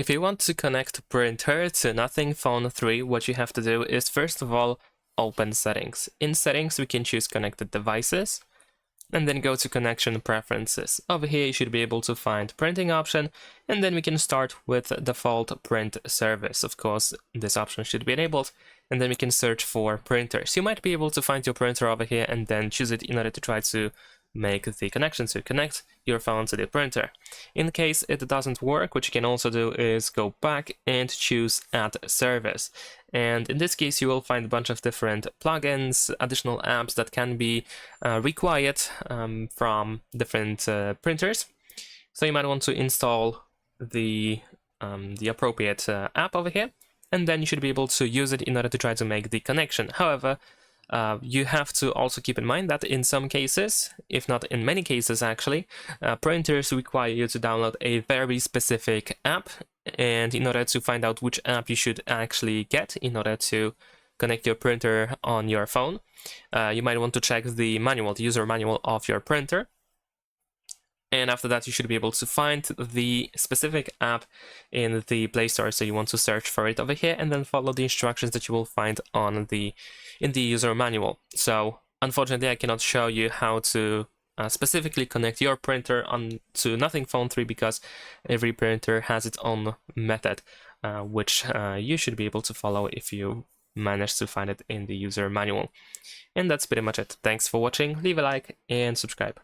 If you want to connect printer to Nothing Phone 3, what you have to do is first of all open settings. In settings we can choose connected devices and then go to connection preferences. Over here you should be able to find printing option, and then we can start with default print service. Of course this option should be enabled, and then we can search for printers. You might be able to find your printer over here and then choose it in order to try to make the connection, to connect your phone to the printer. In case it doesn't work, what you can also do is go back and choose add service, and in this case you will find a bunch of different plugins, additional apps that can be required from different printers. So you might want to install the appropriate app over here, and then you should be able to use it in order to try to make the connection. However, you have to also keep in mind that in some cases, if not in many cases actually, printers require you to download a very specific app, and in order to find out which app you should actually get in order to connect your printer on your phone, you might want to check the manual, the user manual of your printer. And after that, you should be able to find the specific app in the Play Store. So you want to search for it over here and then follow the instructions that you will find on in the user manual. So unfortunately, I cannot show you how to specifically connect your printer to Nothing Phone 3 because every printer has its own method, which you should be able to follow if you manage to find it in the user manual. And that's pretty much it. Thanks for watching. Leave a like and subscribe.